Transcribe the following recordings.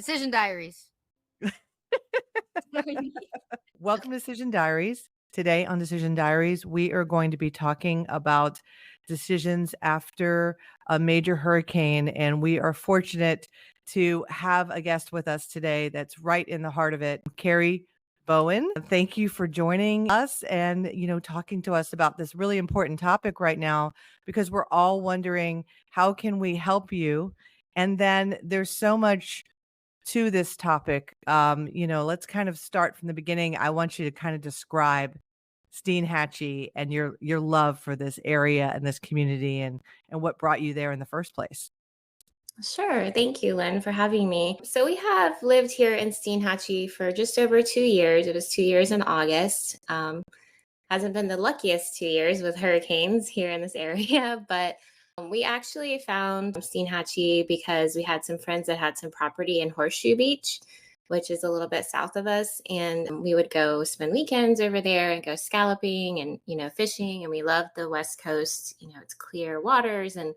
Decision Diaries. Welcome to Decision Diaries. Today on Decision Diaries, we are going to be talking about decisions after a major hurricane. And we are fortunate to have a guest with us today that's right in the heart of it, Carrie Bowen. Thank you for joining us and, talking to us about this really important topic right now, because we're all wondering, how can we help you? And then there's so much to this topic. Let's kind of start from the beginning. I want you to kind of describe Steinhatchee and your love for this area and this community and what brought you there in the first place. Sure. Thank you, Lynn, for having me. So we have lived here in Steinhatchee for just over 2 years. It was 2 years in August. Hasn't been the luckiest 2 years with hurricanes here in this area, but we actually found Steinhatchee because we had some friends that had some property in Horseshoe Beach, which is a little bit south of us. And we would go spend weekends over there and go scalloping and, fishing. And we loved the West Coast. It's clear waters and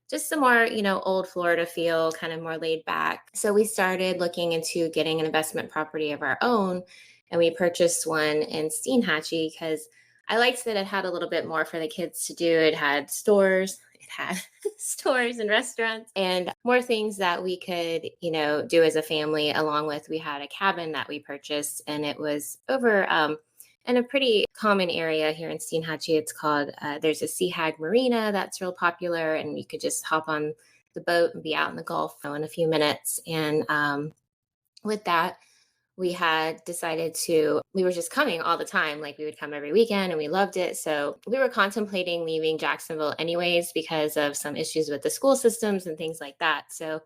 just some more, old Florida feel, kind of more laid back. So we started looking into getting an investment property of our own. And we purchased one in Steinhatchee because I liked that it had a little bit more for the kids to do. It had stores. It had stores and restaurants and more things that we could, do as a family. Along with, we had a cabin that we purchased, and it was over in a pretty common area here in Steinhatchee. It's called, there's a Sea Hag Marina that's real popular, and you could just hop on the boat and be out in the Gulf in a few minutes. And with that, we had decided we were just coming all the time. Like, we would come every weekend and we loved it. So we were contemplating leaving Jacksonville anyways because of some issues with the school systems and things like that. So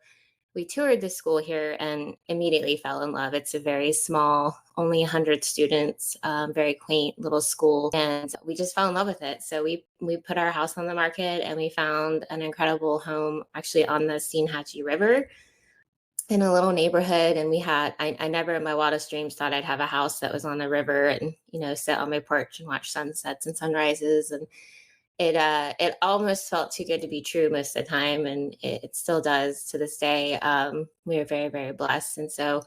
we toured the school here and immediately fell in love. It's a very small, only 100 students, very quaint little school. And we just fell in love with it. So we put our house on the market and we found an incredible home actually on the Steinhatchee River in a little neighborhood. And we had, I never in my wildest dreams thought I'd have a house that was on the river and, sit on my porch and watch sunsets and sunrises. And it almost felt too good to be true most of the time. And it still does to this day. We are very, very blessed. And so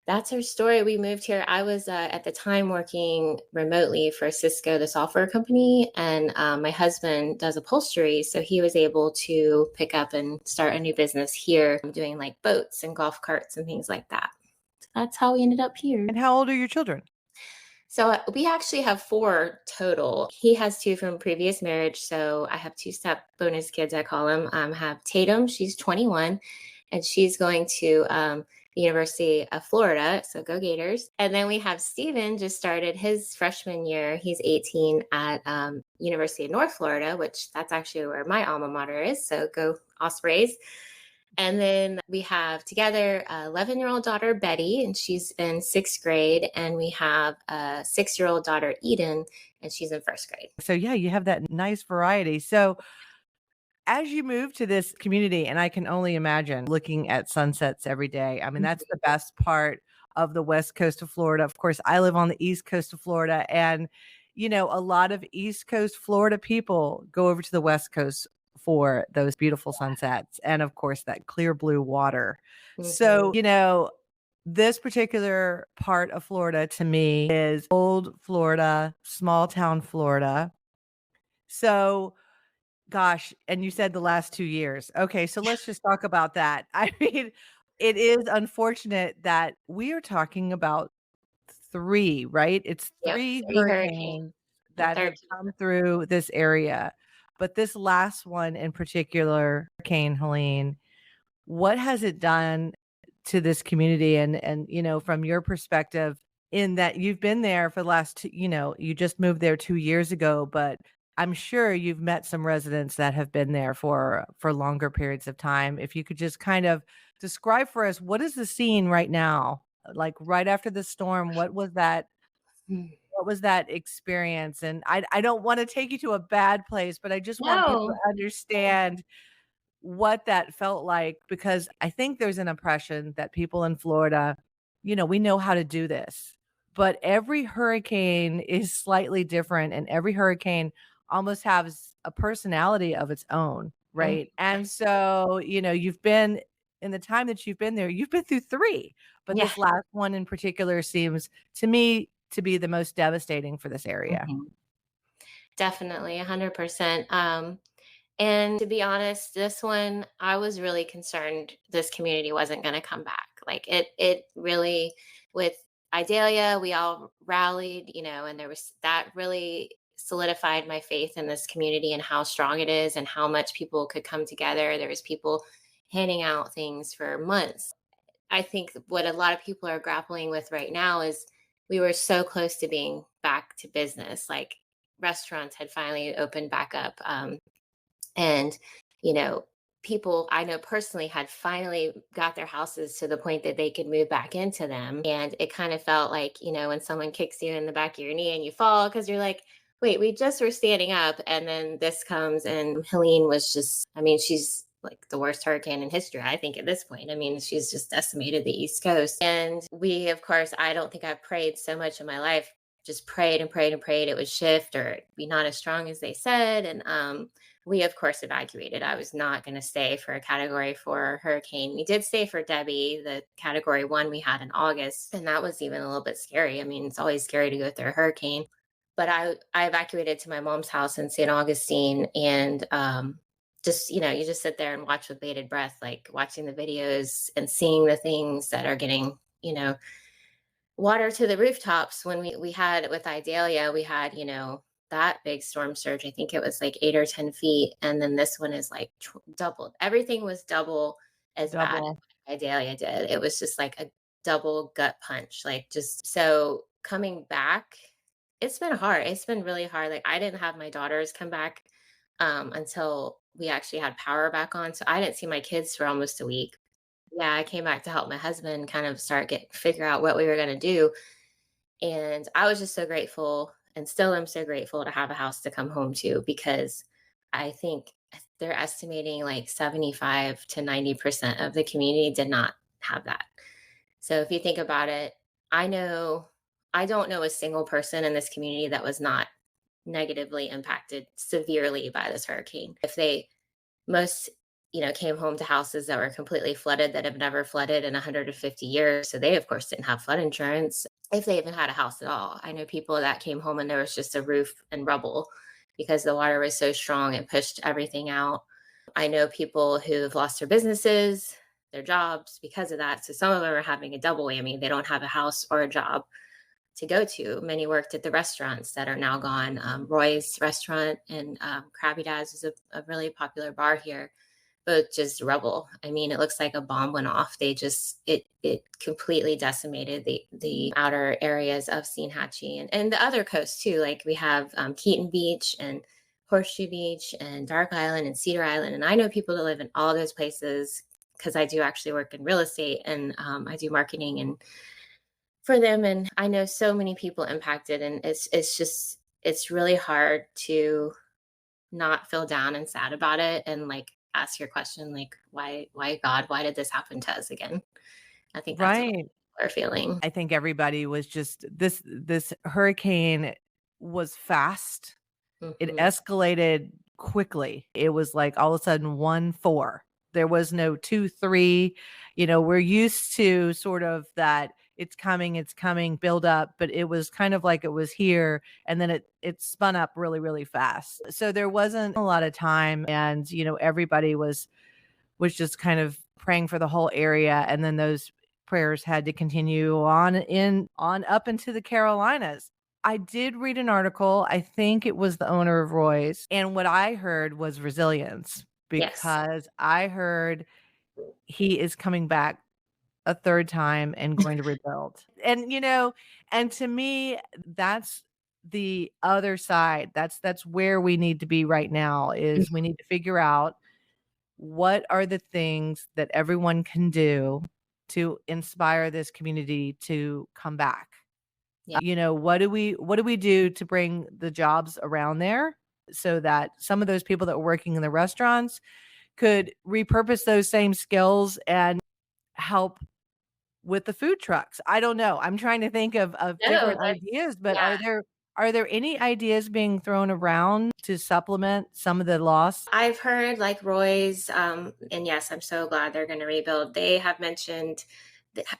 that's our story. We moved here. I was at the time working remotely for Cisco, the software company, and my husband does upholstery. So he was able to pick up and start a new business here, doing like boats and golf carts and things like that. So that's how we ended up here. And how old are your children? So we actually have 4 total. He has 2 from previous marriage. So I have 2 step bonus kids, I call them. Have Tatum, she's 21, and she's going to the University of Florida. So go Gators. And then we have Steven, just started his freshman year. He's 18 at University of North Florida, which that's actually where my alma mater is. So go Ospreys. And then we have together a 11-year-old daughter, Betty, and she's in 6th grade. And we have a 6-year-old daughter, Eden, and she's in 1st grade. So yeah, you have that nice variety. So as you move to this community, and I can only imagine looking at sunsets every day. I mean, that's the best part of the West Coast of Florida. Of course, I live on the East Coast of Florida, and a lot of East Coast Florida people go over to the West Coast for those beautiful sunsets and, of course, that clear blue water. Mm-hmm. So, this particular part of Florida to me is old Florida, small town Florida. So, gosh, and you said the last 2 years. Okay, so let's just talk about that. I mean, it is unfortunate that we are talking about 3, right? It's Yep, 3 3 hurricanes that have come through this area. But this last one in particular, Hurricane Helene, what has it done to this community? And from your perspective, in that you've been there for the last you just moved there 2 years ago, but I'm sure you've met some residents that have been there for longer periods of time. If you could just kind of describe for us, what is the scene right now? Like right after the storm, what was that experience? And I don't want to take you to a bad place, but I just want people to understand what that felt like, because I think there's an impression that people in Florida, we know how to do this, but every hurricane is slightly different, and every hurricane almost has a personality of its own, right? And so, you've been in the time that you've been there, you've been through 3, but Yeah. this last one in particular seems to me to be the most devastating for this area. Mhm. Definitely, 100%. And to be honest, this one, I was really concerned this community wasn't going to come back. Like it really, with Idalia, we all rallied, and there was that really solidified my faith in this community and how strong it is and how much people could come together. There was people handing out things for months. I think what a lot of people are grappling with right now is we were so close to being back to business. Like restaurants had finally opened back up. And, you know, people I know personally had finally got their houses to the point that they could move back into them. And it kind of felt like, when someone kicks you in the back of your knee and you fall because you're like, wait, we just were standing up. And then this comes, and Helene was just, I mean, she's like the worst hurricane in history, I think, at this point. I mean, she's just decimated the East Coast. And we, of course, I don't think I've prayed so much in my life, just prayed and prayed and prayed it would shift or be not as strong as they said. And we, of course, evacuated. I was not going to stay for a category 4 hurricane. We did stay for Debbie, the category 1 we had in August. And that was even a little bit scary. I mean, it's always scary to go through a hurricane. But I evacuated to my mom's house in St. Augustine. And just, you just sit there and watch with bated breath, like watching the videos and seeing the things that are getting, water to the rooftops. When we had with Idalia, we had, that big storm surge. I think it was like 8 or 10 feet. And then this one is like doubled. Everything was double as bad Double. as Idalia did. It was just like a double gut punch. Like, just so coming back, it's been hard. It's been really hard. Like, I didn't have my daughters come back until we actually had power back on. So I didn't see my kids for almost a week. Yeah, I came back to help my husband kind of figure out what we were going to do. And I was just so grateful, and still am so grateful to have a house to come home to, because I think they're estimating like 75 to 90% of the community did not have that. So if you think about it, I don't know a single person in this community that was not negatively impacted severely by this hurricane. If they most came home to houses that were completely flooded, that have never flooded in 150 years, so they of course didn't have flood insurance if they even had a house at all. I know people that came home and there was just a roof and rubble because the water was so strong it pushed everything out. I know people who've lost their businesses, their jobs because of that, so some of them are having a double whammy. They don't have a house or a job to go to. Many worked at the restaurants that are now gone. Roy's restaurant and Krabby Dad's is a really popular bar here, but just rubble. I mean, it looks like a bomb went off. It completely decimated the outer areas of Steinhatchee and the other coast too. Like we have Keaton Beach and Horseshoe Beach and Dark Island and Cedar Island. And I know people that live in all those places because I do actually work in real estate, and I do marketing and for them. And I know so many people impacted, and it's really hard to not feel down and sad about it and like ask your question, like, why God, why did this happen to us again? I think that's what Right. people are feeling. I think everybody was just this hurricane was fast. It Hmm. escalated quickly. It was like all of a sudden 1-4. There was no 2-3. We're used to sort of that it's coming, build up, but it was kind of like it was here and then it spun up really, really fast. So there wasn't a lot of time, and everybody was just kind of praying for the whole area, and then those prayers had to continue on up into the Carolinas. I did read an article, I think it was the owner of Roy's, and what I heard was resilience, Yes. because I heard he is coming back a 3rd time and going to rebuild. And to me, that's the other side. That's where we need to be right now, is we need to figure out what are the things that everyone can do to inspire this community to come back? Yeah. What do we do to bring the jobs around there so that some of those people that were working in the restaurants could repurpose those same skills and help with the food trucks? I don't know. I'm trying to think of No, different ideas, but yeah. Are there any ideas being thrown around to supplement some of the loss? I've heard like Roy's, and yes, I'm so glad they're going to rebuild. They have mentioned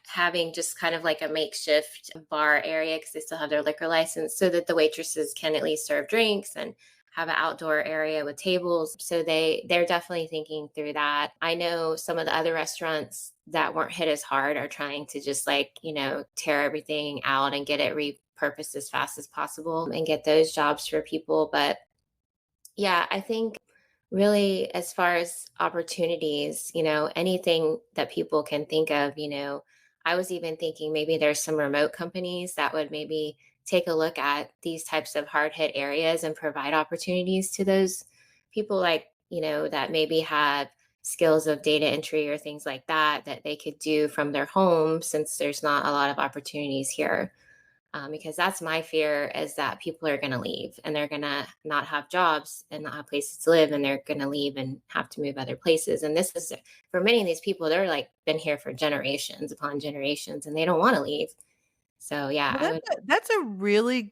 having just kind of like a makeshift bar area because they still have their liquor license so that the waitresses can at least serve drinks and have an outdoor area with tables. So they're definitely thinking through that. I know some of the other restaurants that weren't hit as hard are trying to just like, tear everything out and get it repurposed as fast as possible and get those jobs for people. But yeah, I think really as far as opportunities, anything that people can think of, I was even thinking maybe there's some remote companies that would maybe take a look at these types of hard hit areas and provide opportunities to those people like, that maybe have skills of data entry or things like that they could do from their home since there's not a lot of opportunities here, because that's my fear is that people are going to leave and they're going to not have jobs and not have places to live and they're going to leave and have to move other places. And this is for many of these people, they're like been here for generations upon generations and they don't want to leave. So yeah, Well, I would. that's a really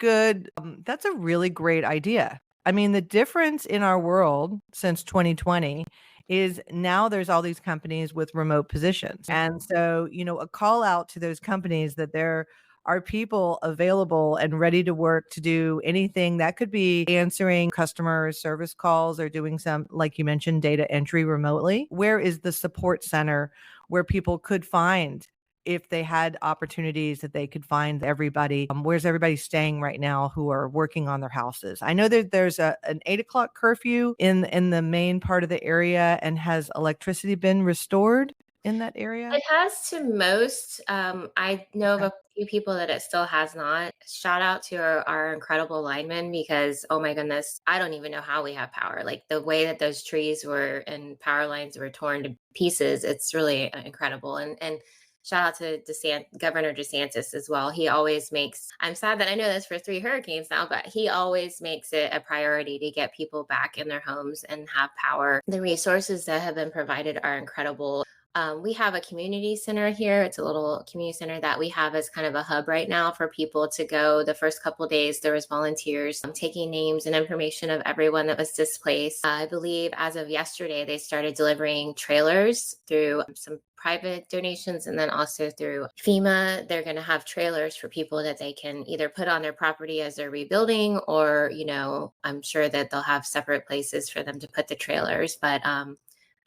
great idea. I mean, the difference in our world since 2020 is now there's all these companies with remote positions. And so, a call out to those companies that there are people available and ready to work to do anything that could be answering customer service calls or doing some, like you mentioned, data entry remotely. Where is the support center where people could find if they had opportunities that they could find everybody? Where's everybody staying right now who are working on their houses? I know that there's an 8 o'clock curfew in the main part of the area. And has electricity been restored in that area? It has to most. I know of Okay. a few people that it still has not. Shout out to our incredible linemen because, oh my goodness, I don't even know how we have power. Like the way that those trees were and power lines were torn to pieces, it's really incredible. And shout out to Governor DeSantis as well. He always makes, I'm sad that I know this for 3 hurricanes now, but he always makes it a priority to get people back in their homes and have power. The resources that have been provided are incredible. We have a community center here. It's a little community center that we have as kind of a hub right now for people to go. The first couple of days, there was volunteers taking names and information of everyone that was displaced. I believe as of yesterday, they started delivering trailers through some private donations and then also through FEMA. They're going to have trailers for people that they can either put on their property as they're rebuilding or, I'm sure that they'll have separate places for them to put the trailers. But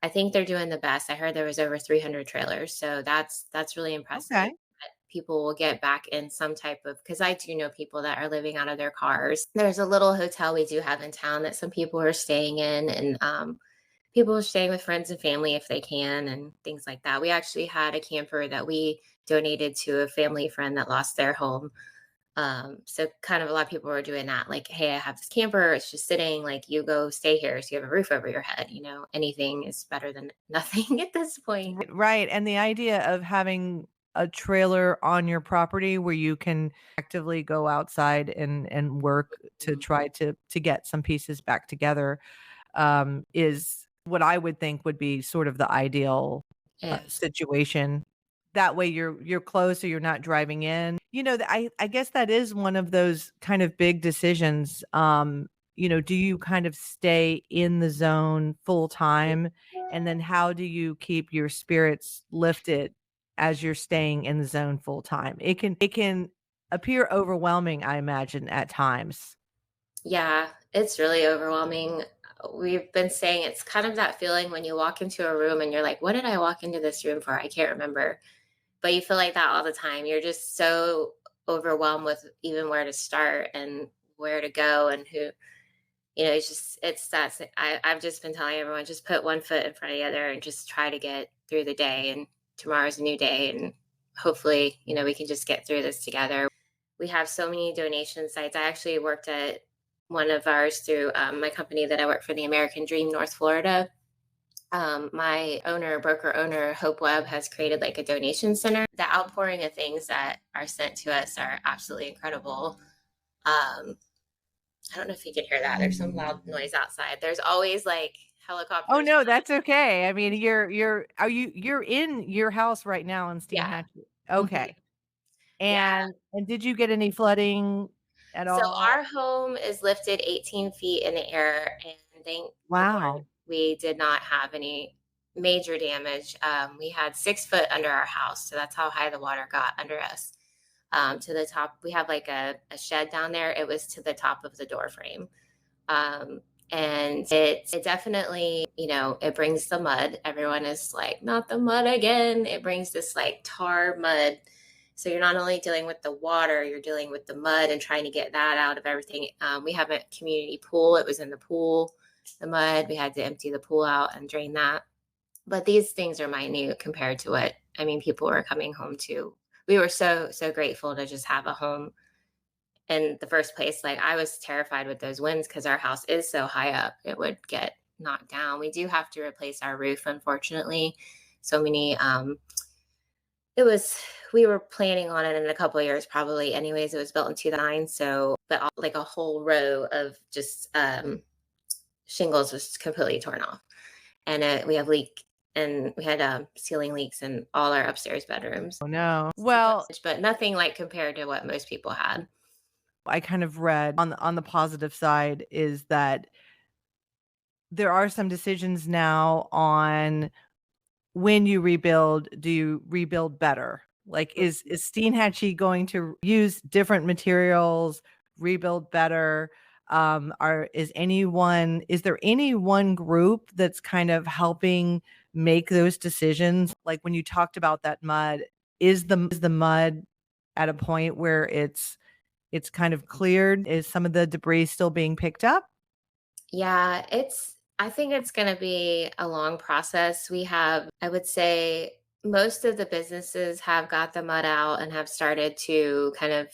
I think they're doing the best. I heard there was over 300 trailers, so that's really impressive. Okay. That people will get back in some type of, because I do know people that are living out of their cars. There's a little hotel we do have in town that some people are staying in, and people are staying with friends and family if they can, and things like that. We actually had a camper that we donated to a family friend that lost their home. So kind of a lot of people were doing that. Like, hey, I have this camper. It's just sitting, like you go stay here. So you have a roof over your head, anything is better than nothing at this point. Right. And the idea of having a trailer on your property where you can actively go outside and work to try to get some pieces back together, is what I would think would be sort of the ideal Yeah. situation. That way you're close, so you're not driving in. I guess that is one of those kind of big decisions. Do you kind of stay in the zone full time? And then how do you keep your spirits lifted as you're staying in the zone full time? It can appear overwhelming, I imagine, at times. Yeah, it's really overwhelming. We've been saying it's kind of that feeling when you walk into a room and you're like, what did I walk into this room for? I can't remember. But you feel like that all the time. You're just so overwhelmed with even where to start and where to go and who. It's that I've just been telling everyone just put one foot in front of the other and just try to get through the day. And tomorrow's a new day. And hopefully, we can just get through this together. We have so many donation sites. I actually worked at one of ours through my company that I work for, the American Dream North Florida. My broker owner, Hope Webb, has created like a donation center. The outpouring of things that are sent to us are absolutely incredible. I don't know if you can hear that. There's some loud noise outside. There's always like Oh, helicopters. no, that's okay. I mean, you're in your house right now in Yeah. Steinhatchee. Mhm. Okay. Yeah. And did you get any flooding, at So all? our home is lifted 18 feet in the air, and thank Lord Wow. we did not have any major damage. We had 6 foot under our house, so that's how high the water got under us. To the top, we have like a shed down there. It was to the top of the door frame. Um, and it definitely, it brings the mud. Everyone is like, not the mud again. It brings this like tar mud. So you're not only dealing with the water, you're dealing with the mud and trying to get that out of everything. We have a community pool. It was in the pool, the mud. We had to empty the pool out and drain that. But these things are minute compared to what I mean. People were coming home to. We were so grateful to just have a home in the first place. Like I was terrified with those winds because our house is so high up, it would get knocked down. We do have to replace our roof, unfortunately. So many, it was, we were planning on it in a couple of years, probably. Anyways, it was built in 2009. So, but like a whole row of just shingles was completely torn off. And we have leak and we had ceiling leaks in all our upstairs bedrooms. Oh, no. Well, But nothing like compared to what most people had. I kind of read on the positive side is that there are some decisions now on when you rebuild, do you rebuild better? Like, is Steinhatchee going to use different materials, rebuild better? Is there any one group that's kind of helping make those decisions? Like when you talked about that mud, is the mud at a point where it's kind of cleared? Is some of the debris still being picked up? Yeah, I think it's going to be a long process. I would say, most of the businesses have got the mud out and have started to kind of,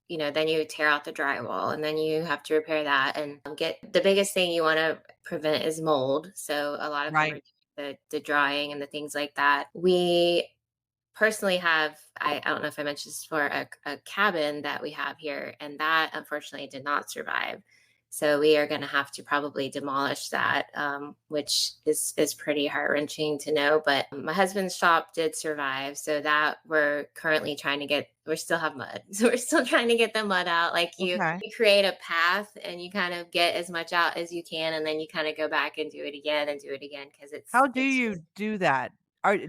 then you tear out the drywall and then you have to repair that and get the biggest thing you want to prevent is mold. So a lot of them are Right. doing the drying and the things like that. We personally have, I don't know if I mentioned this before, a cabin that we have here, and that unfortunately did not survive. So we are going to have to probably demolish that, which is pretty heart wrenching to know. But my husband's shop did survive, so that we're currently trying to get. We still have mud, so we're still trying to get the mud out. Like Okay. you create a path and you kind of get as much out as you can, and then you kind of go back and do it again and do it again because How do it's just you do that?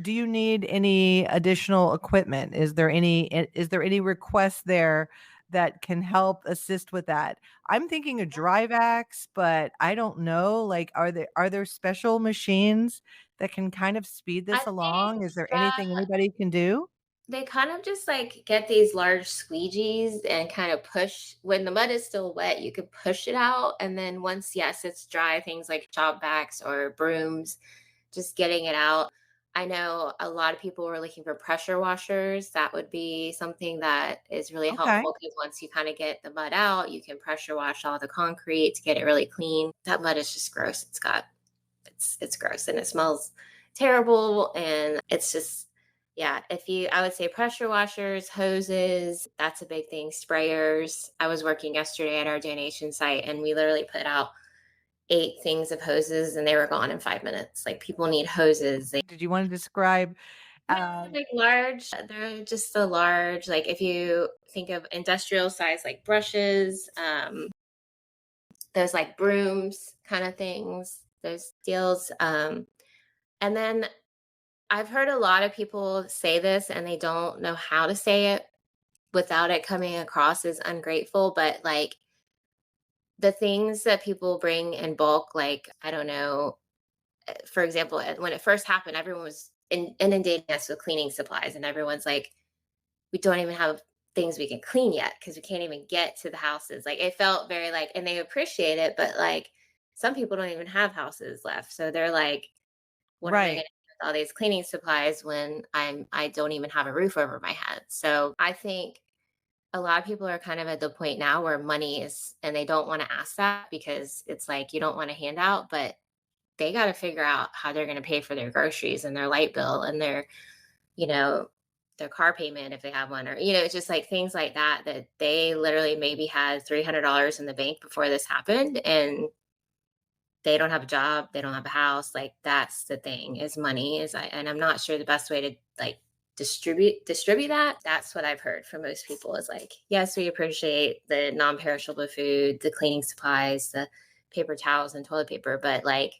Do you need any additional equipment? Is there any request there that can help assist with that? I'm thinking a drive axe, but I don't know, like, are there special machines that can kind of speed I this think along? Is there yeah, anything anybody can do? they kind of just like get these large squeegees and kind of push when the mud is still wet, you could push it out. And then once, yes, it's dry, things like shop vacs or brooms, just getting it out. I know a lot of people were looking for pressure washers. That would be something that is really Okay. helpful because once you kind of get the mud out, you can pressure wash all the concrete to get it really clean. That mud is just gross. It's gross and it smells terrible and it's just yeah, if you I would say pressure washers, hoses, that's a big thing, sprayers. I was working yesterday at our donation site and we literally put out 8 things of hoses and they were gone in 5 minutes. Like people need hoses. Did you wanna describe, Yeah, um like large, they're just the large, like if you think of industrial size like brushes, those like brooms kind of things, those deals. And then I've heard a lot of people say this and they don't know how to say it without it coming across as ungrateful, but like the things that people bring in bulk, like, I don't know, for example, when it first happened, everyone was inundating us with cleaning supplies, and everyone's like, we don't even have things we can clean yet because we can't even get to the houses. Like, it felt very like, and they appreciate it, but like, some people don't even have houses left. So they're like, what am I going right. to do with all these cleaning supplies when I don't even have a roof over my head? So I think a lot of people are kind of at the point now where money is, and they don't want to ask that because it's like you don't want a handout, but they got to figure out how they're going to pay for their groceries and their light bill and you know, their car payment if they have one, or, it's just like things like that, that they literally maybe had $300 in the bank before this happened. And they don't have a job, they don't have a house. Like that's the thing is money and I'm not sure the best way to like distribute that. That's what I've heard from most people is like, yes, we appreciate the non-perishable food, the cleaning supplies, the paper towels and toilet paper, but like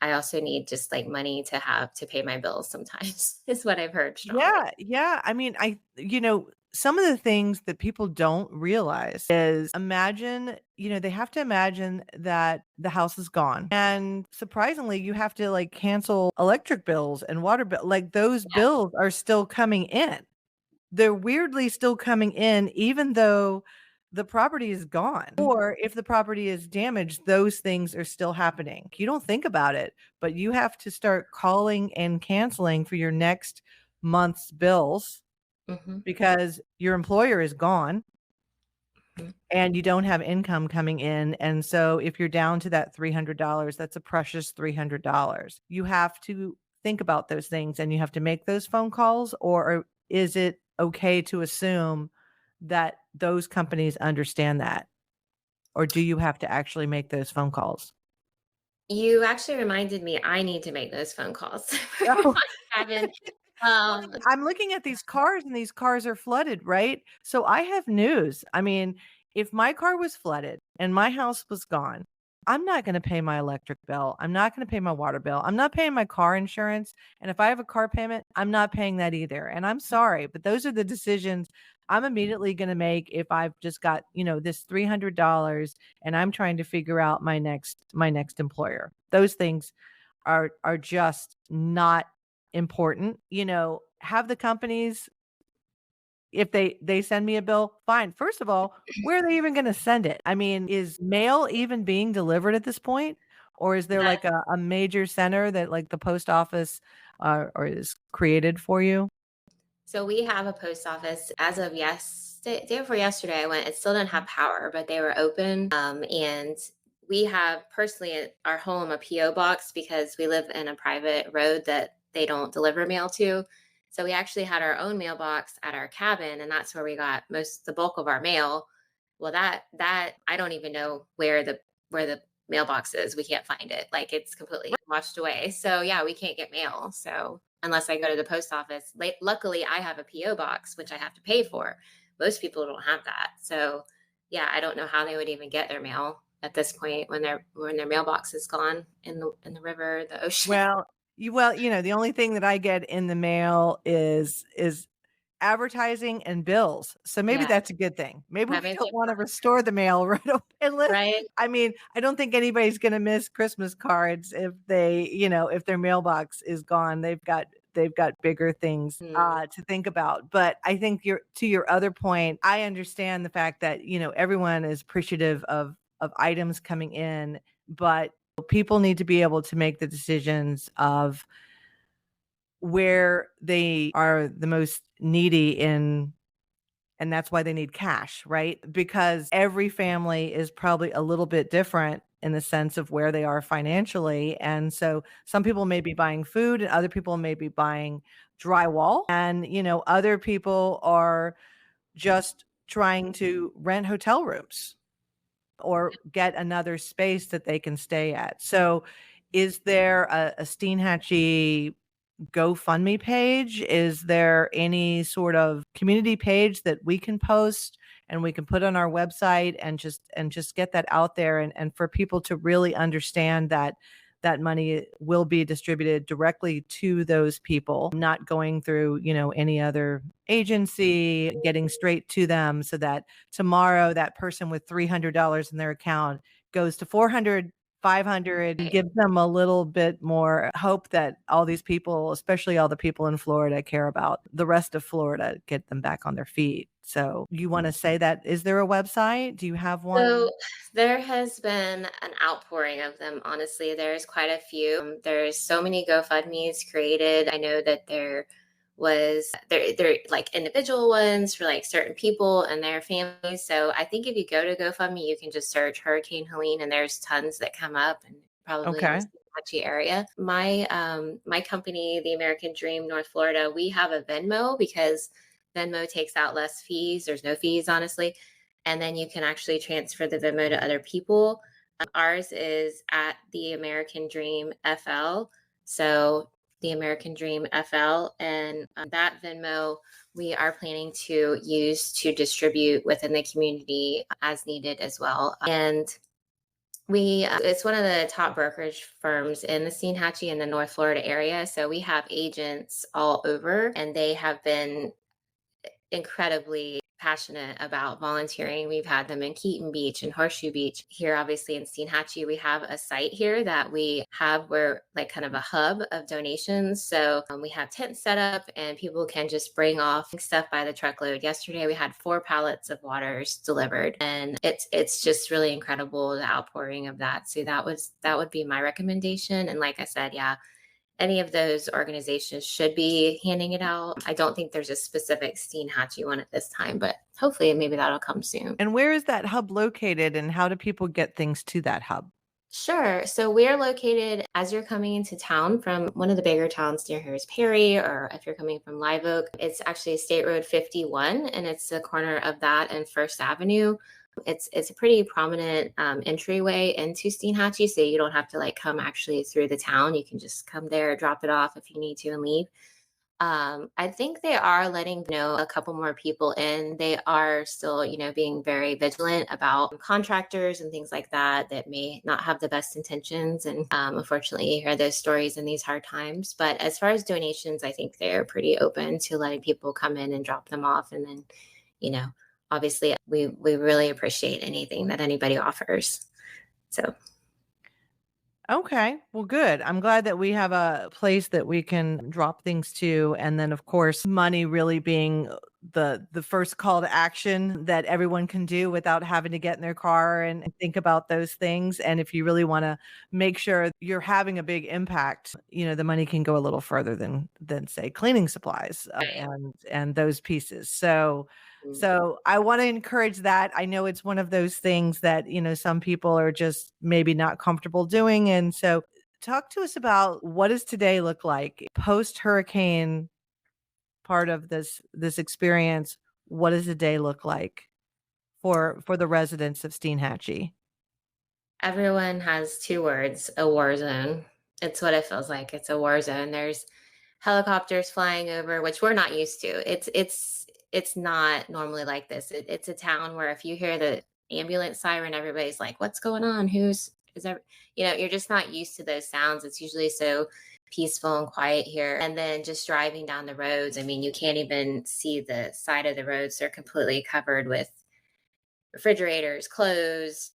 I also need just like money to have to pay my bills sometimes is what I've heard strongly. Yeah, yeah. I mean, some of the things that people don't realize is imagine, they have to imagine that the house is gone. And surprisingly, you have to like cancel electric bills and water bill. Like those Yeah. bills are still coming in. They're weirdly still coming in even though the property is gone. Or if the property is damaged, those things are still happening. You don't think about it, but you have to start calling and canceling for your next month's bills Hmm. because your employer is gone Hmm. and you don't have income coming in. And so if you're down to that $300, that's a precious $300. You have to think about those things and you have to make those phone calls, or is it okay to assume that those companies understand that? Or do you have to actually make those phone calls? You actually reminded me I need to make those phone calls for Oh. my cabin. Well, Um, I'm looking at these cars and these cars are flooded, right? So I have news. I mean, if my car was flooded and my house was gone, I'm not going to pay my electric bill. I'm not going to pay my water bill. I'm not paying my car insurance. And if I have a car payment, I'm not paying that either. And I'm sorry, but those are the decisions I'm immediately going to make if I've just got, this $300 and I'm trying to figure out my next employer. Those things are just not important. Have the companies, if they send me a bill, fine. First of all, where are they even going to send it? I mean, is mail even being delivered at this point? Or is there that, like a major center that like the post office or is created for you? so we have a post office as of yesterday, day before yesterday. I went. It still didn't have power, but they were open. And we have personally at our home a PO box because we live in a private road that they don't deliver mail to. So we actually had our own mailbox at our cabin, and that's where we got the bulk of our mail. Well, that I don't even know where the mailbox is. We can't find it. Like it's completely washed away. So yeah, we can't get mail. So unless I go to the post office, luckily I have a PO box which I have to pay for. Most people don't have that. So yeah, I don't know how they would even get their mail at this point when their mailbox is gone in the river, the ocean. The only thing that I get in the mail is advertising and bills. So maybe Yeah, that's a good thing. Maybe we that makes don't it wanna restore the mail right away unless right. I mean, I don't think anybody's gonna miss Christmas cards if if their mailbox is gone. They've got bigger things, Mm. to think about. But I think your other point, I understand the fact that, everyone is appreciative of items coming in, but people need to be able to make the decisions of where they are the most needy and that's why they need cash, right? Because every family is probably a little bit different in the sense of where they are financially. And so some people may be buying food and other people may be buying drywall. And, other people are just trying to rent hotel rooms or get another space that they can stay at. So is there a Steinhatchee GoFundMe page? Is there any sort of community page that we can post and we can put on our website and just get that out there and for people to really understand that that money will be distributed directly to those people, not going through, any other agency, getting straight to them so that tomorrow that person with $300 in their account goes to 400, 500, and Right. gives them a little bit more hope that all these people, especially all the people in Florida, care about the rest of Florida, get them back on their feet. So you want to say that, is there a website? Do you have one? So there has been an outpouring of them. Honestly, there's quite a few. There's so many GoFundMe's created. I know that there like individual ones for like certain people and their families. So I think if you go to GoFundMe, you can just search Hurricane Helene, and there's tons that come up, and probably in the Okay. Steinhatchee area. My company, the American Dream North Florida, we have a Venmo because Venmo takes out less fees. There's no fees, honestly, and then you can actually transfer the Venmo to other people. Ours is at the American Dream FL. So the American Dream FL, and that Venmo we are planning to use to distribute within the community as needed as well. And it's one of the top brokerage firms in the Steinhatchee in the North Florida area. So we have agents all over, and they have been incredibly passionate about volunteering. We've had them in Keaton Beach and Horseshoe Beach. Here, obviously in Steinhatchee, we have a site here that we have where like kind of a hub of donations. So we have tents set up and people can just bring off stuff by the truckload. Yesterday, we had 4 pallets of waters delivered, and it's just really incredible, the outpouring of that. So that would be my recommendation. And like I said, yeah, any of those organizations should be handing it out. I don't think there's a specific Steinhatchee one at this time, but hopefully maybe that'll come soon. And where is that hub located, and how do people get things to that hub? Sure. So we're located as you're coming into town from one of the bigger towns near here is Perry, or if you're coming from Live Oak, it's actually State Road 51, and it's the corner of that and First Avenue. It's a pretty prominent entryway into Steinhatchee, so you don't have to like come actually through the town. You can just come there, drop it off if you need to, and leave. I think they are letting know a couple more people in. They are still, being very vigilant about contractors and things like that that may not have the best intentions. And unfortunately, you hear those stories in these hard times. But as far as donations, I think they're pretty open to letting people come in and drop them off. And then, obviously, we really appreciate anything that anybody offers. So. Okay. Well, good. I'm glad that we have a place that we can drop things to. And then of course, money really being the first call to action that everyone can do without having to get in their car and think about those things. And if you really want to make sure you're having a big impact, the money can go a little further than say cleaning supplies and those pieces. So I want to encourage that. I know it's one of those things that, some people are just maybe not comfortable doing. And so talk to us about what does today look like post hurricane part of this experience. What does a day look like for the residents of Steinhatchee? Everyone has 2 words, a war zone. It's what it feels like. It's a war zone. There's helicopters flying over, which we're not used to. It's not normally like this. It's a town where if you hear the ambulance siren, everybody's like, "What's going on? Is that?" You're just not used to those sounds. It's usually so peaceful and quiet here. And then just driving down the roads, I mean, you can't even see the side of the roads. They're completely covered with refrigerators, clothes,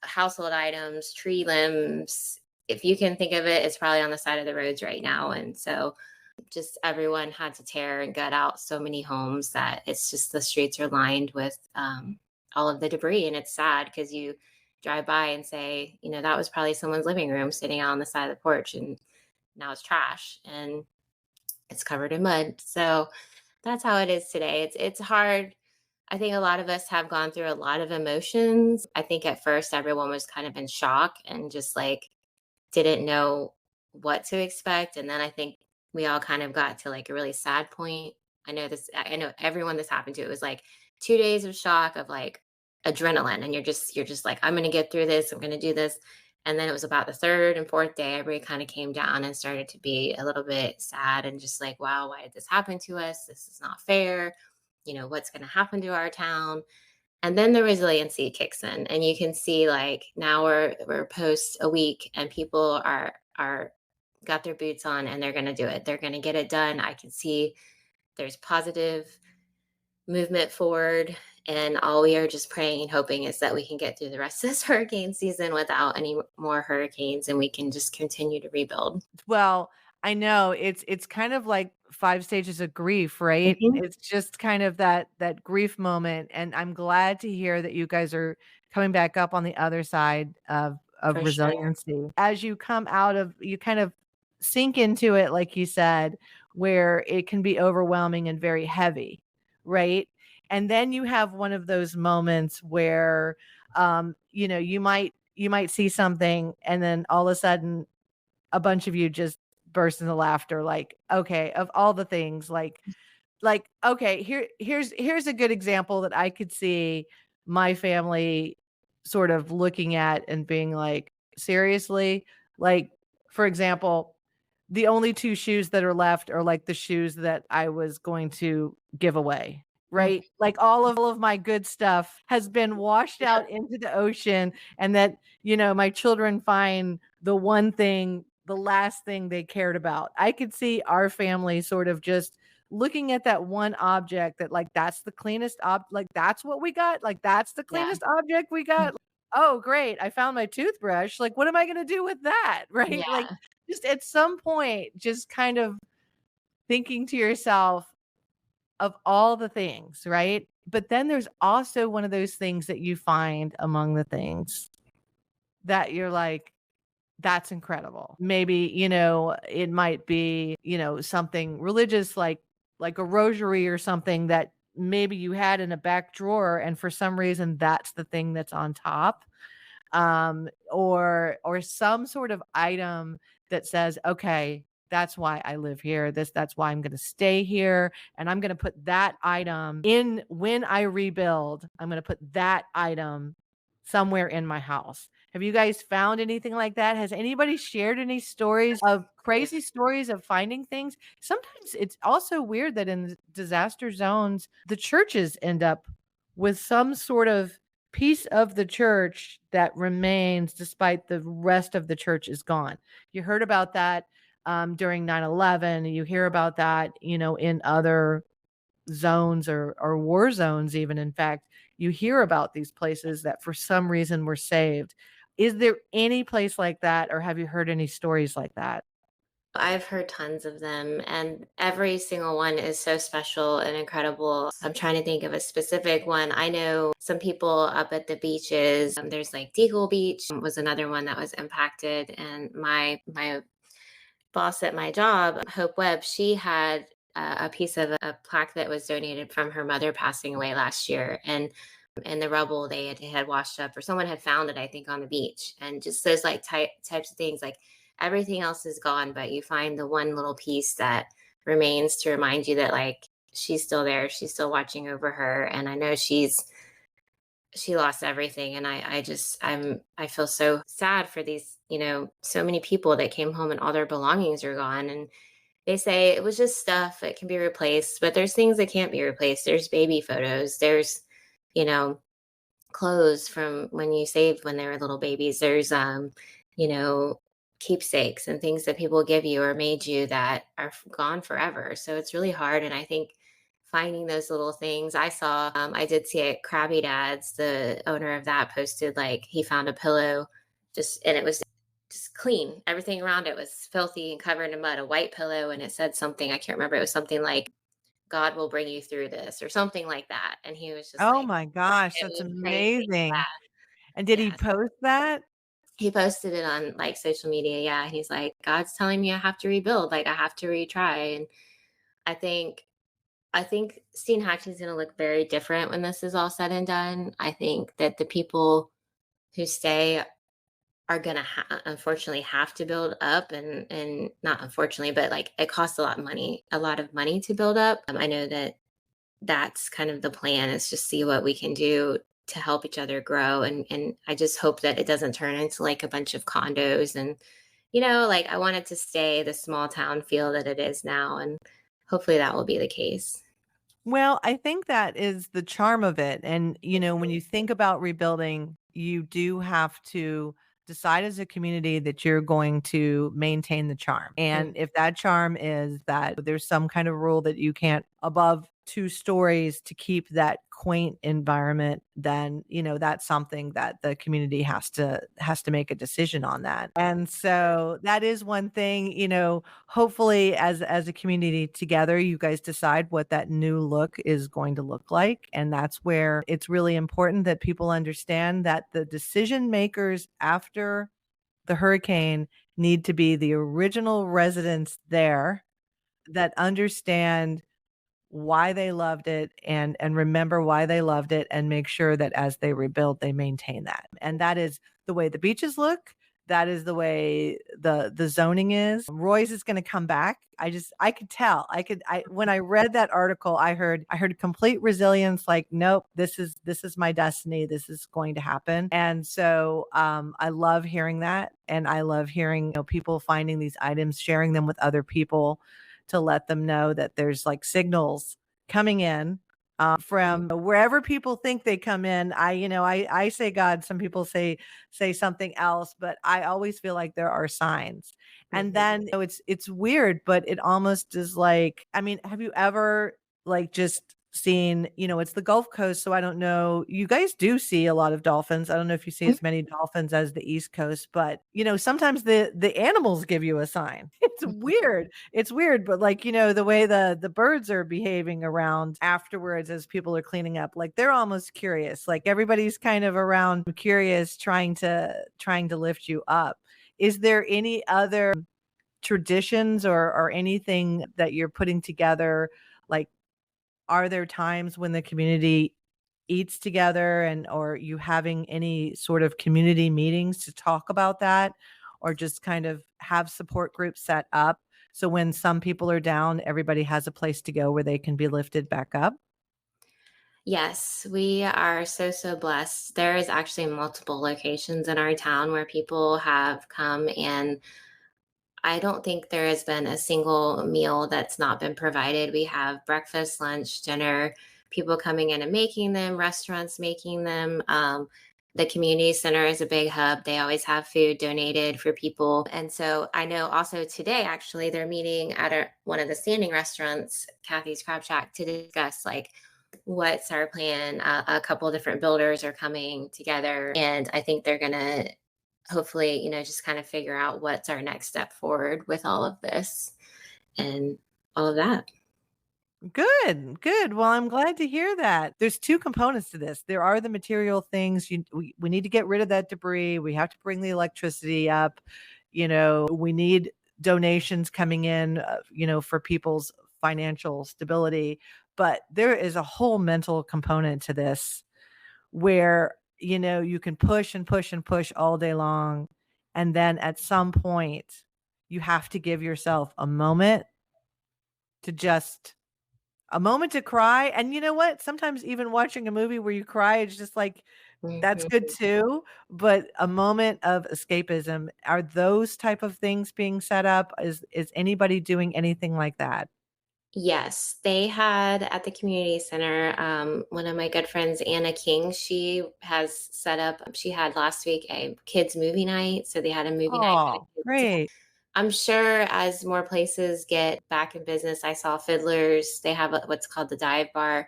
household items, tree limbs. If you can think of it, it's probably on the side of the roads right now. And so just everyone had to tear and gut out so many homes that it's just the streets are lined with all of the debris. And it's sad because you drive by and say, that was probably someone's living room sitting out on the side of the porch, and now it's trash and it's covered in mud. So that's how it is today. It's hard. I think a lot of us have gone through a lot of emotions. I think at first everyone was kind of in shock and just like didn't know what to expect. And then I think we all kind of got to like a really sad point. I know everyone this happened to, it was like 2 days of shock of like adrenaline. And you're just like, I'm going to get through this. I'm going to do this. And then it was about the 3rd and 4th day, everybody kind of came down and started to be a little bit sad and just like, wow, why did this happen to us? This is not fair. What's going to happen to our town? And then the resiliency kicks in, and you can see like now we're post a week and people are got their boots on and they're going to do it. They're going to get it done. I can see there's positive movement forward, and all we are just praying and hoping is that we can get through the rest of this hurricane season without any more hurricanes, and we can just continue to rebuild. Well, I know it's kind of like 5 stages of grief, right? Mhm. It's just kind of that grief moment, and I'm glad to hear that you guys are coming back up on the other side of For sure. resiliency. As you come out of you kind of sink into it, like you said, where it can be overwhelming and very heavy, right? And then you have one of those moments where you might see something and then all of a sudden a bunch of you just burst into laughter like, okay, of all the things, okay, here's a good example that I could see my family sort of looking at and being like, seriously? Like, for example, the only 2 shoes that are left are, like, the shoes that I was going to give away, Mm. right? Like, all of my good stuff has been washed Yeah. out into the ocean, and that, my children find the one thing, the last thing they cared about. I could see our family sort of just looking at that one object that, like, that's the cleanest like, that's what we got? Like, that's the Yeah. cleanest object we Mm. got? Oh, great, I found my toothbrush, like, what am I gonna do with that, right? Like, Yeah. just at some point, just kind of thinking to yourself of all the things, right? But then there's also one of those things that you find among the things that you're like, that's incredible. Maybe, it might be, something religious like a rosary or something that maybe you had in a back drawer and for some reason that's the thing that's on top, or some sort of item that says, okay, that's why I live here. That's why I'm going to stay here. And I'm going to put that item in when I rebuild. I'm going to put that item somewhere in my house. Have you guys found anything like that? Has anybody shared any stories of crazy stories of finding things? Sometimes it's also weird that in disaster zones, the churches end up with some sort of piece of the church that remains despite the rest of the church is gone. You heard about that during 9/11. You hear about that, in other zones or war zones, even. In fact, you hear about these places that for some reason were saved. Is there any place like that, or have you heard any stories like that? I've heard tons of them, and every single one is so special and incredible. I'm trying to think of a specific one. I know some people up at the beaches. There's like Deagle Beach was another one that was impacted, and my boss at my job, Hope Webb, she had a piece of a plaque that was donated from her mother passing away last year, and in the rubble they had washed up, or someone had found it, I think, on the beach, and just those like types of things. Like everything else is gone, but you find the one little piece that remains to remind you that like she's still there, she's still watching over her, and I know she lost everything, and I feel so sad for these, so many people that came home and all their belongings are gone. And they say it was just stuff that can be replaced, but there's things that can't be replaced. There's baby photos, there's, you know clothes from when you saved when they were little babies. There's you know keepsakes and things that people give you or made you that are gone forever. So it's really hard, and I think finding those little things. I did see it, Krabby Dad's, the owner of that, posted like he found a pillow, just, and it was just clean, everything around it was filthy and covered in mud, a white pillow, and it said something, I can't remember, it was something like God will bring you through this or something like that. And he was just Oh like, my gosh, it that's was crazy. amazing. And did he Yes. post that? He posted it on like social media. Yeah. And he's like, God's telling me I have to rebuild. Like I have to retry. And I think, I think Steinhatchee is going to look very different when this is all said and done. I think that the people who stay are going to unfortunately have to build up, and not unfortunately, but like it costs a lot of money to build up. I know that that's kind of the plan, is just see what we can do to help each other grow. And I just hope that it doesn't turn into like a bunch of condos, and like I want it to stay the small town feel that it is now, and hopefully that will be the case. Well, I think that is the charm of it. And, when you think about rebuilding, you do have to decide as a community that you're going to maintain the charm. And Mm. if that charm is that there's some kind of rule that you can't above 2 stories to keep that quaint environment, then, that's something that the community has to make a decision on that. And so that is one thing, hopefully as a community together, you guys decide what that new look is going to look like. And that's where it's really important that people understand that the decision makers after the hurricane need to be the original residents there that understand why they loved it and remember why they loved it and make sure that as they rebuild they maintain that. And that is the way the beaches look, that is the way the zoning is. Roy's is gonna come back. I could tell. I when I read that article, I heard complete resilience, like, nope, this is my destiny. This is going to happen. And so I love hearing that. And I love hearing, people finding these items, sharing them with other people to let them know that there's like signals coming in from wherever people think they come in. I say God, some people say something else, but I always feel like there are signs. And Mhm. then it's weird, but it almost is like, I mean, have you ever like just seen, it's the Gulf Coast, so I don't know. You guys do see a lot of dolphins. I don't know if you see as many dolphins as the East Coast, but sometimes the animals give you a sign. It's weird. It's weird, but like, the way the birds are behaving around afterwards as people are cleaning up, like they're almost curious. Like everybody's kind of around curious, trying to lift you up. Is there any other traditions or anything that you're putting together? Like, are there times when the community eats together, and or you having any sort of community meetings to talk about that, or just kind of have support groups set up so when some people are down, everybody has a place to go where they can be lifted back up? Yes, we are so, so blessed. There is actually multiple locations in our town where people have come, and I don't think there has been a single meal that's not been provided. We have breakfast, lunch, dinner, people coming in and making them, restaurants making them. The community center is a big hub. They always have food donated for people. And so I know also today, actually, they're meeting at one of the standing restaurants, Kathy's Crab Shack, to discuss like what's our plan. A couple different builders are coming together, and I think they're going to hopefully, just kind of figure out what's our next step forward with all of this and all of that. Good, good. Well, I'm glad to hear that. There's two components to this. There are the material things. We need to get rid of that debris. We have to bring the electricity up. We need donations coming in, for people's financial stability. But there is a whole mental component to this where, you can push and push and push all day long. And then at some point, you have to give yourself to just a moment to cry. And you know what? Sometimes even watching a movie where you cry, it's just like, that's good Mhm. too. But a moment of escapism, are those type of things being set up? Is anybody doing anything like that? Yes, they had at the community center, one of my good friends, Anna King, she has set up, she had last week a kids movie night. So they had a movie night for the Oh, kids. great. I'm sure as more places get back in business, I saw Fiddlers, they have what's called the dive bar.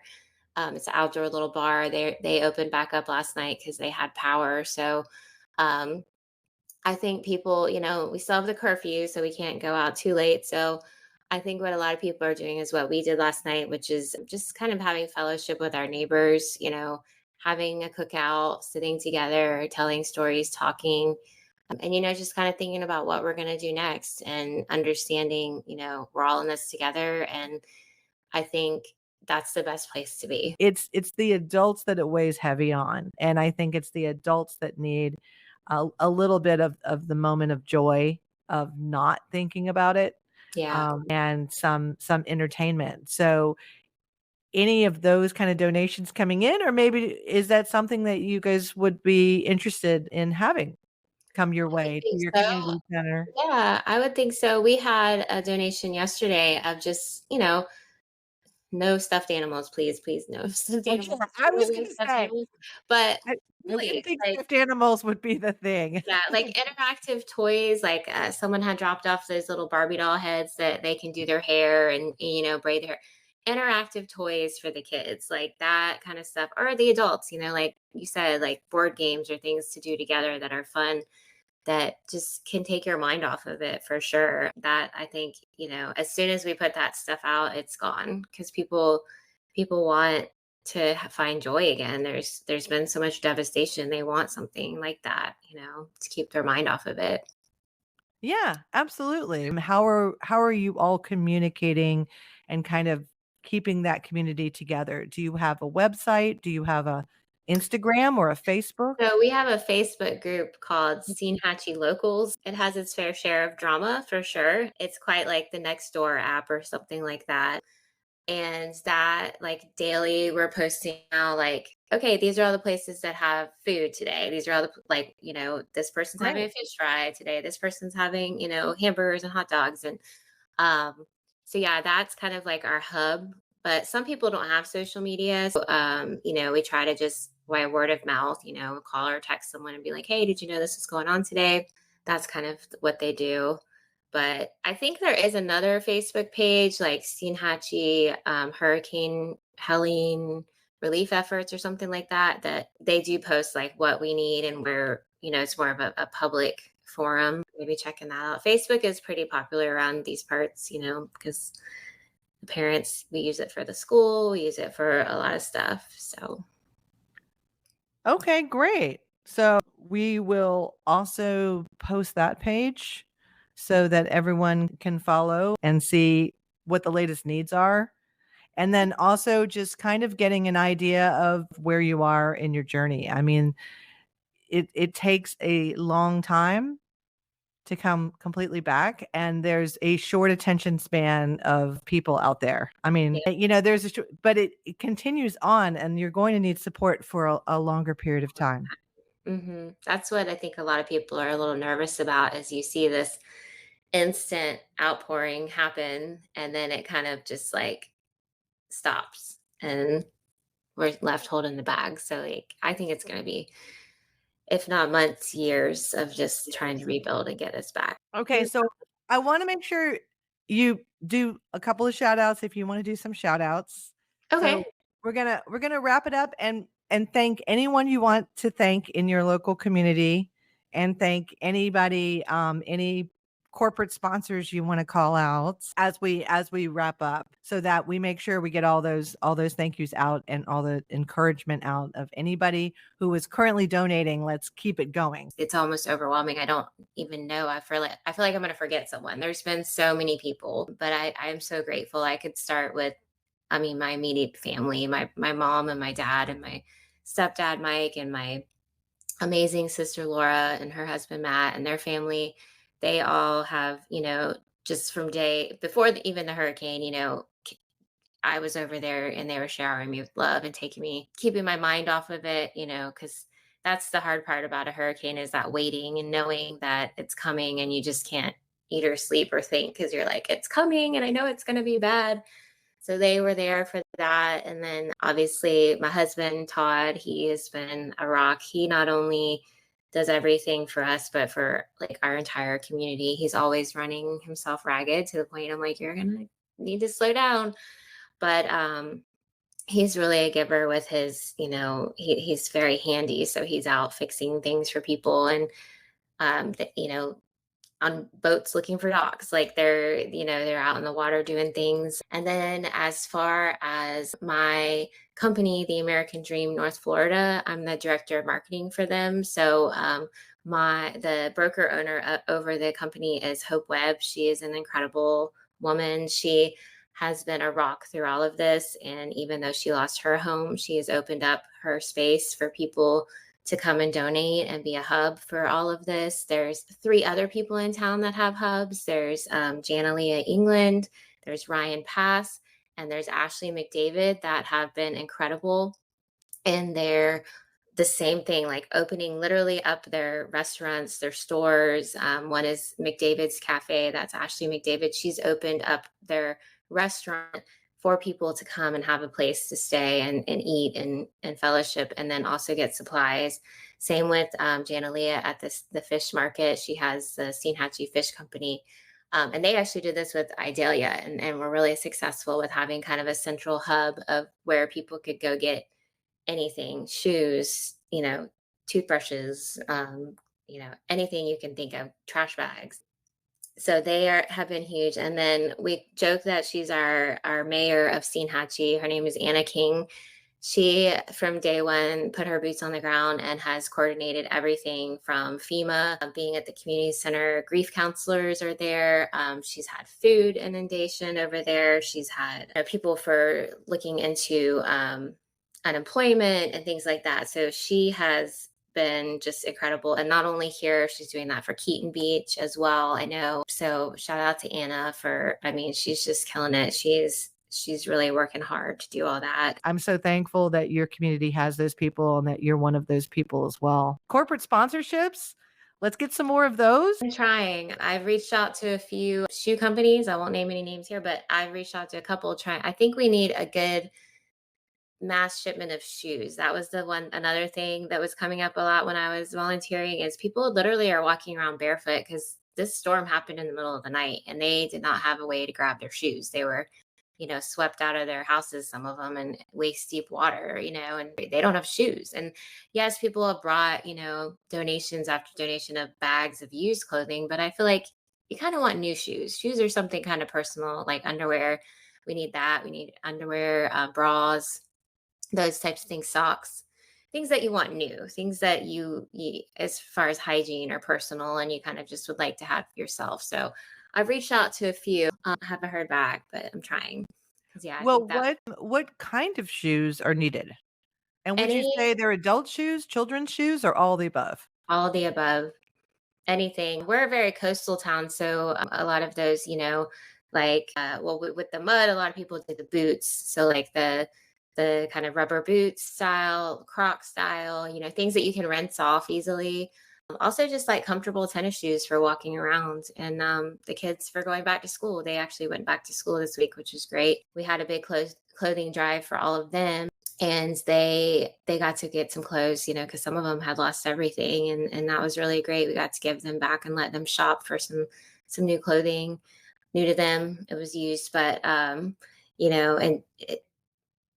It's an outdoor little bar. They opened back up last night because they had power. So um, I think people, we still have the curfew, so we can't go out too late. So I think what a lot of people are doing is what we did last night, which is just kind of having fellowship with our neighbors, having a cookout, sitting together, telling stories, talking, and, just kind of thinking about what we're going to do next and understanding, we're all in this together. And I think that's the best place to be. It's the adults that it weighs heavy on, and I think it's the adults that need a little bit of the moment of joy of not thinking about it, Yeah. and some entertainment. So any of those kind of donations coming in, or maybe is that something that you guys would be interested in having come your I way to think your so. community center? Yeah, I would think so. We had a donation yesterday of just, no stuffed animals, please, please, no stuffed Okay, animals. I was No gonna stuffed say, animals. But I didn't really, think like, stuffed animals would be the thing. yeah, like interactive toys, like someone had dropped off those little Barbie doll heads that they can do their hair and, braid their hair. Interactive toys for the kids, like that kind of stuff, or the adults, like you said, like board games or things to do together that are fun that just can take your mind off of it for sure. That I think, as soon as we put that stuff out, it's gone because people want to find joy again. There's been so much devastation. They want something like that, to keep their mind off of it. Yeah, absolutely. How are you all communicating and kind of keeping that community together? Do you have a website? Do you have a Instagram or a Facebook? So we have a Facebook group called Steinhatchee Locals. It has its fair share of drama for sure. It's quite like the Nextdoor app or something like that. And that like daily we're posting now like, okay, these are all the places that have food today. These are all the like, this person's having a Great. fish fry today. This person's having, hamburgers and hot dogs. And um, so yeah, that's kind of like our hub. But some people don't have social media. So we try to just by word of mouth, call or text someone and be like, hey, did you know this is going on today? That's kind of what they do. But I think there is another Facebook page like Steinhatchee, Hurricane Helene relief efforts or something like that, that they do post like what we need and where, it's more of a public forum. Maybe checking that out. Facebook is pretty popular around these parts, because the parents, we use it for the school, we use it for a lot of stuff. So, Okay, great. So we will also post that page so that everyone can follow and see what the latest needs are. And then also just kind of getting an idea of where you are in your journey. I mean, it takes a long time to come completely back, and there's a short attention span of people out there. I mean, yeah. there's but it continues on, and you're going to need support for a longer period of time. That's what I think a lot of people are a little nervous about is you see this instant outpouring happen and then it kind of just like stops and we're left holding the bag. So like I think it's going to be, if not months, years of just trying to rebuild and get us back. Okay, so I want to make sure you do a couple of shout outs if you want to do some shout outs. So Okay. we're gonna wrap it up and thank anyone you want to thank in your local community, and thank anybody, any corporate sponsors you want to call out as we wrap up, so that we make sure we get all those thank yous out and all the encouragement out of anybody who is currently donating. Let's keep it going. It's almost overwhelming. I don't even know. I feel like I'm going to forget someone. There's been so many people, but I'm so grateful. I could start with, I mean, my immediate family, my mom and my dad and my stepdad Mike and my amazing sister Laura and her husband Matt and their family. They all have, just from day before even the hurricane, I was over there and they were showering me with love and taking me, keeping my mind off of it, because that's the hard part about a hurricane is that waiting and knowing that it's coming and you just can't eat or sleep or think because you're like, it's coming and I know it's going to be bad. So they were there for that. And then obviously my husband, Todd, he has been a rock. He not only does everything for us, but for like our entire community. He's always running himself ragged to the point I'm like, you're going to need to slow down. But he's really a giver with his, he's very handy. So he's out fixing things for people and, on boats looking for dogs. Like they're out in the water doing things. And then as far as my company, the American Dream North Florida, I'm the director of marketing for them. So the broker owner over the company is Hope Webb. She is an incredible woman. She has been a rock through all of this. And even though she lost her home, she has opened up her space for people to come and donate and be a hub for all of this. There's 3 other people in town that have hubs. There's Janalia England, there's Ryan Pass, and there's Ashley McDavid that have been incredible. And they're the same thing, like opening literally up their restaurants, their stores. One is McDavid's Cafe. That's Ashley McDavid. She's opened up their restaurant for people to come and have a place to stay and eat and fellowship, and then also get supplies. Same with Janalia at the fish market. She has the Steinhatchee Fish Company. And they actually did this with Idalia and were really successful with having kind of a central hub of where people could go get anything, shoes, toothbrushes, anything you can think of, trash bags. So have been huge. And then we joke that she's our mayor of Steinhatchee. Her name is Anna King. She, from day one, put her boots on the ground and has coordinated everything from FEMA, being at the community center. Grief counselors are there. She's had food inundation over there. She's had people for looking into unemployment and things like that. So she has been just incredible. And not only here, she's doing that for Keaton Beach as well. I know. So shout out to Anna for, I mean, she's just killing it. She's really working hard to do all that. I'm so thankful that your community has those people and that you're one of those people as well. Corporate sponsorships, let's get some more of those. I'm trying. I've reached out to a few shoe companies. I won't name any names here, but I've reached out to a couple trying. I think we need a good mass shipment of shoes. That was the one another thing that was coming up a lot when I was volunteering is people literally are walking around barefoot because this storm happened in the middle of the night and they did not have a way to grab their shoes. They were, swept out of their houses, some of them, in waist deep water, and they don't have shoes. And yes, people have brought, donations after donation of bags of used clothing, but I feel like you kind of want new shoes. Shoes are something kind of personal, like underwear. We need that. We need underwear, bras, those types of things, socks, things that you want new, things that you as far as hygiene or personal, and you kind of just would like to have yourself. So I've reached out to a few, haven't heard back, but I'm trying. Yeah, I Well, think that what kind of shoes are needed? And would you any, say they're adult shoes, children's shoes, or all the above? all the above, anything. We're a very coastal town, so a lot of those, like with the mud, a lot of people do the boots. So like the kind of rubber boot style, Croc style, things that you can rinse off easily. Also, just like comfortable tennis shoes for walking around. And the kids for going back to school, they actually went back to school this week, which is great. We had a big clothing drive for all of them. And they got to get some clothes, because some of them had lost everything, and that was really great. We got to give them back and let them shop for some new clothing, new to them. It was used, but and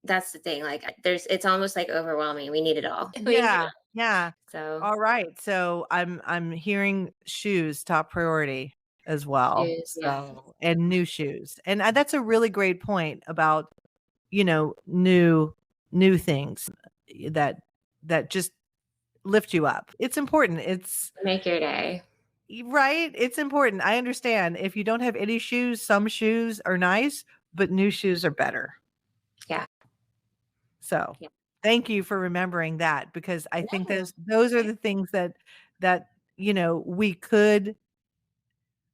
that's the thing. Like it's almost like overwhelming. We need it all. We need it Yeah, all. yeah. So All right. So I'm hearing shoes top priority as well. shoes, yeah. So and new shoes. And that's a really great point about, new things that just lift you up. It's important. It's Make your day. right. It's important. I understand. If you don't have any shoes, some shoes are nice, but new shoes are better. Yeah. So Yeah. thank you for remembering that because I think No. those are the things that we could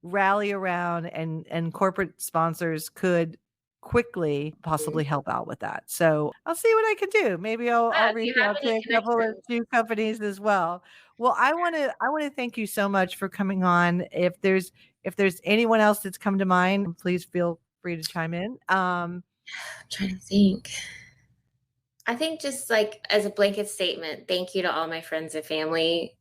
rally around and corporate sponsors could quickly possibly help out with that. So I'll see what I can do. Maybe I'll Yeah, if reach you have out to any a couple of connections. shoe companies as well. Well, I want to thank you so much for coming on. If there's anyone else that's come to mind, please feel free to chime in. I'm trying to think. I think just like as a blanket statement, thank you to all my friends and family,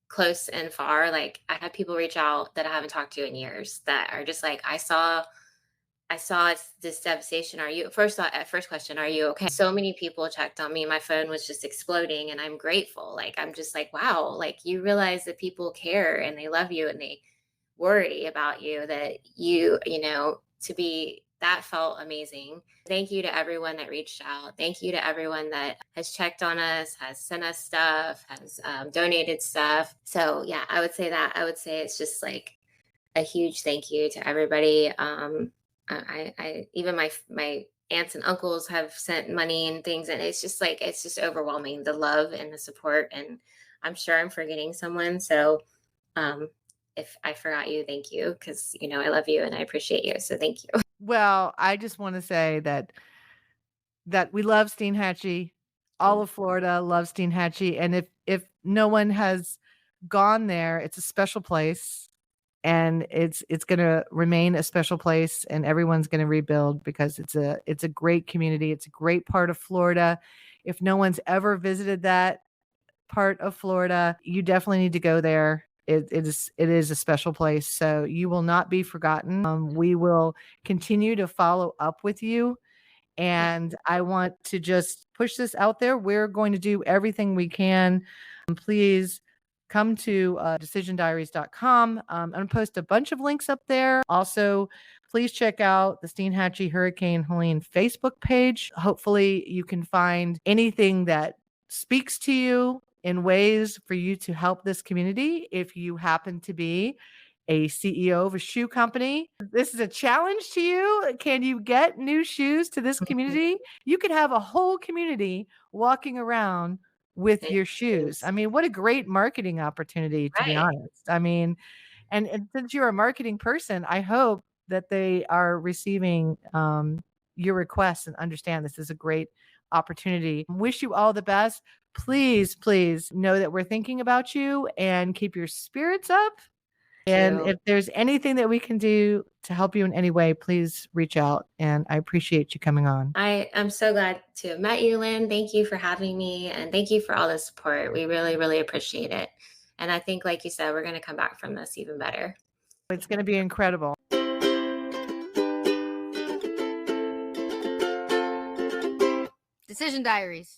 close and far. Like I had people reach out that I haven't talked to in years that are just like, I saw this devastation. Are you first question, are you okay? So many people checked on me. My phone was just exploding and I'm grateful. Like I'm just like, wow, like you realize that people care and they love you and they worry about you, that to be that felt amazing. Thank you to everyone that reached out. Thank you to everyone that has checked on us, has sent us stuff, has donated stuff. So yeah, I would say that. I would say it's just like a huge thank you to everybody. I even my aunts and uncles have sent money and things, and it's just like it's just overwhelming, the love and the support. And I'm sure I'm forgetting someone. So um, if I forgot you, thank you, because I love you and I appreciate you. So thank you. Well, I just want to say that we love Steinhatchee. All of Florida loves Steinhatchee, and if no one has gone there, it's a special place, and it's going to remain a special place, and everyone's going to rebuild because it's a great community. It's a great part of Florida. If no one's ever visited that part of Florida, you definitely need to go there. It is a special place, so you will not be forgotten. We will continue to follow up with you, and I want to just push this out there. We're going to do everything we can. Please come to decisiondiaries.com. I'm going to post a bunch of links up there. Also, please check out the Steinhatchee Hurricane Helene Facebook page. Hopefully, you can find anything that speaks to you in ways for you to help this community if you happen to be a CEO of a shoe company. This is a challenge to you. Can you get new shoes to this community? You could have a whole community walking around with And your shoes. I mean, what a great marketing opportunity, to be right. honest. I mean, and since you're a marketing person, I hope that they are receiving your requests and understand this is a great opportunity. Wish you all the best. Please, please know that we're thinking about you and keep your spirits up. Thank And you. if there's anything that we can do to help you in any way, please reach out. And I appreciate you coming on. I am so glad to have met you, Lynn. Thank you for having me, and thank you for all the support. We really, really appreciate it. And I think, like you said, we're going to come back from this even better. It's going to be incredible. Decision Diaries.